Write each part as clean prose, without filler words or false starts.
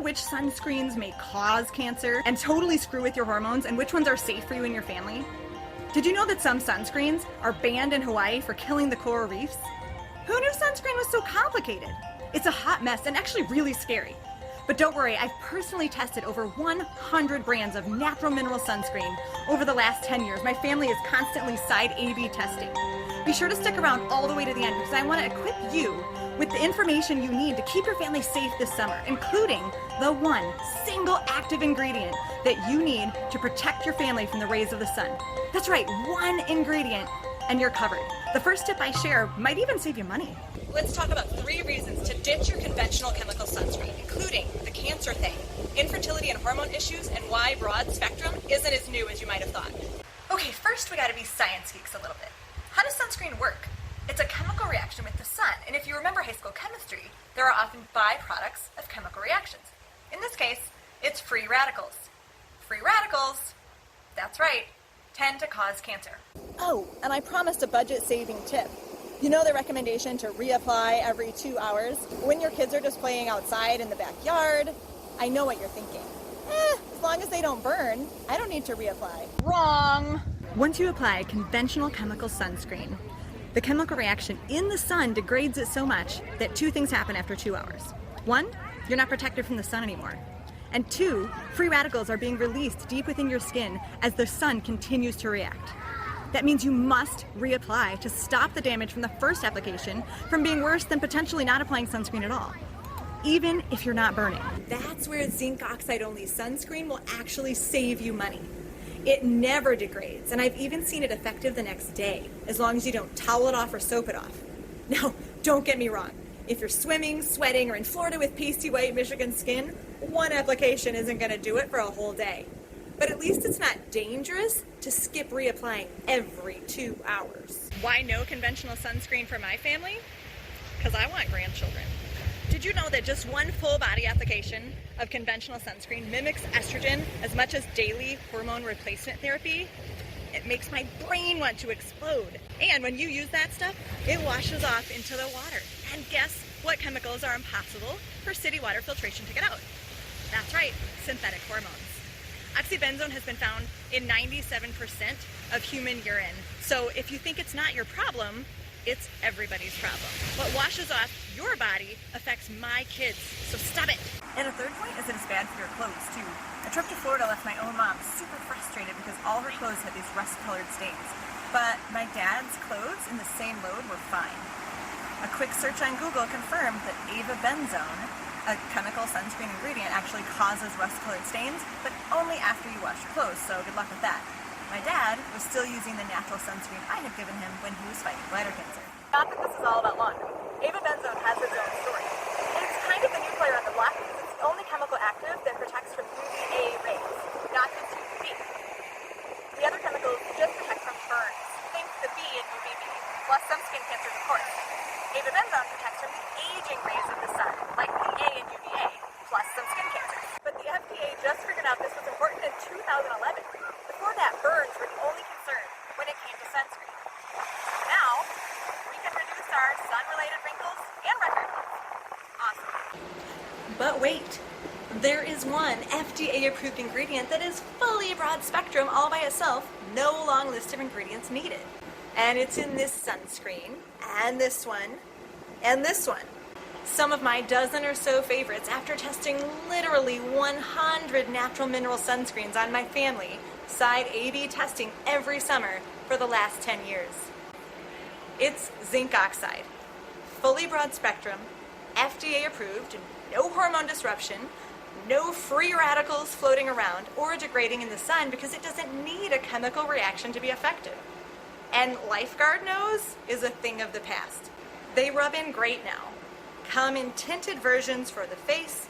which sunscreens may cause cancer and totally screw with your hormones and which ones are safe for you and your family? Did you know that some sunscreens are banned in Hawaii for killing the coral reefs? Who knew sunscreen was so complicated? It's a hot mess and actually really scary. But don't worry, I've personally tested over 100 brands of natural mineral sunscreen over the last 10 years. My family is constantly side A/B testing. Be sure to stick around all the way to the end because I want to equip you with the information you need to keep your family safe this summer, including the one single active ingredient that you need to protect your family from the rays of the sun. That's right, one ingredient and you're covered. The first tip I share might even save you money. Let's talk about 3 reasons to ditch your conventional chemical sunscreen, including the cancer thing, infertility and hormone issues, and why broad spectrum isn't as new as you might have thought. Okay, first we gotta be science geeks a little bit. How does sunscreen work? It's a chemical reaction with the sun, and if you remember high school chemistry, there are often byproducts of chemical reactions. In this case, it's free radicals. Free radicals, that's right, tend to cause cancer. Oh, and I promised a budget-saving tip. You know the recommendation to reapply every 2 hours when your kids are just playing outside in the backyard? I know what you're thinking. As long as they don't burn, I don't need to reapply. Wrong! Once you apply conventional chemical sunscreen, the chemical reaction in the sun degrades it so much that 2 things happen after 2 hours. 1, you're not protected from the sun anymore. And 2, free radicals are being released deep within your skin as the sun continues to react. That means you must reapply to stop the damage from the first application from being worse than potentially not applying sunscreen at all, even if you're not burning. That's where zinc oxide only sunscreen will actually save you money. It never degrades, and I've even seen it effective the next day, as long as you don't towel it off or soap it off. Now, don't get me wrong. If you're swimming, sweating, or in Florida with pasty white Michigan skin, one application isn't going to do it for a whole day. But at least it's not dangerous to skip reapplying every 2 hours. Why no conventional sunscreen for my family? Because I want grandchildren. Did you know that just one full body application of conventional sunscreen mimics estrogen as much as daily hormone replacement therapy? It makes my brain want to explode. And when you use that stuff, it washes off into the water. And guess what chemicals are impossible for city water filtration to get out? That's right, synthetic hormones. Oxybenzone has been found in 97% of human urine. So if you think it's not your problem, it's everybody's problem. What washes off your body affects my kids, so stop it. And a third point is that it's bad for your clothes too. A trip to Florida left my own mom super frustrated because all her clothes had these rust-colored stains. But my dad's clothes in the same load were fine. A quick search on Google confirmed that Eva Benzo, a chemical sunscreen ingredient, actually causes rust-colored stains, but only after you wash your clothes, so good luck with that. My dad was still using the natural sunscreen I had given him when he was fighting bladder cancer. Not that this is all about laundry. Eva Benzo has its own story. It's kind of the new player on the block because it's the only chemical active that protects from UVA rays, not just UVB. The other chemicals just protect from burns. Think the B in UVB, plus some skin cancers, of course. Eva Benzo protects from the aging rays of the sun, like the A in UVA, plus some skin cancers. But the FDA just figured out this was important in 2011. Before that, burns were the only concern when it came to sunscreen. Now, we can reduce our sun-related wrinkles and red hair. Awesome. But wait, there is one FDA-approved ingredient that is fully broad spectrum all by itself, no long list of ingredients needed. And it's in this sunscreen, and this one, and this one. Some of my dozen or so favorites after testing literally 100 natural mineral sunscreens on my family, side A/B testing every summer for the last 10 years. It's zinc oxide, fully broad spectrum, FDA approved, no hormone disruption, no free radicals floating around or degrading in the sun because it doesn't need a chemical reaction to be effective. And Lifeguard Nose is a thing of the past. They rub in great now, come in tinted versions for the face,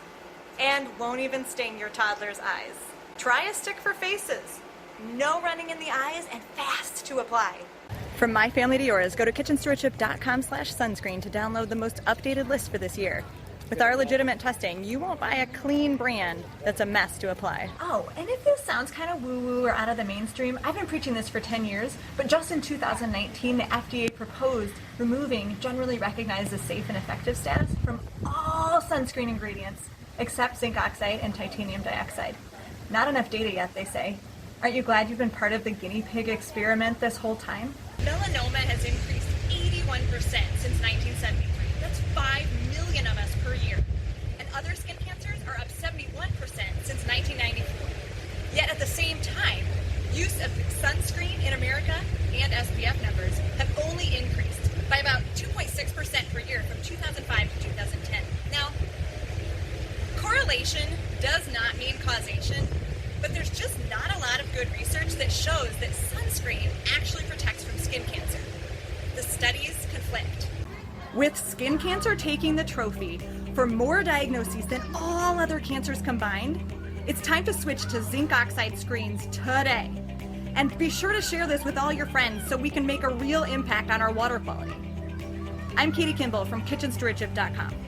and won't even sting your toddler's eyes. Try a stick for faces. No running in the eyes and fast to apply. From my family to yours, go to kitchenstewardship.com/sunscreen to download the most updated list for this year. With our legitimate testing, you won't buy a clean brand that's a mess to apply. Oh, and if this sounds kind of woo-woo or out of the mainstream, I've been preaching this for 10 years, but just in 2019, the FDA proposed removing generally recognized as safe and effective status from all sunscreen ingredients except zinc oxide and titanium dioxide. Not enough data yet, they say. Aren't you glad you've been part of the guinea pig experiment this whole time? Melanoma has increased 81% since 1973. That's 5 million of us per year. And other skin cancers are up 71% since 1994. Yet at the same time, use of sunscreen in America and SPF numbers have only increased by about 2.6% per year from 2005 to 2010. Now, correlation does not mean causation, but there's just not a lot of good research that shows that sunscreen actually protects from skin cancer. The studies conflict. With skin cancer taking the trophy for more diagnoses than all other cancers combined, it's time to switch to zinc oxide screens today. And be sure to share this with all your friends so we can make a real impact on our water quality. I'm Katie Kimball from kitchenstewardship.com.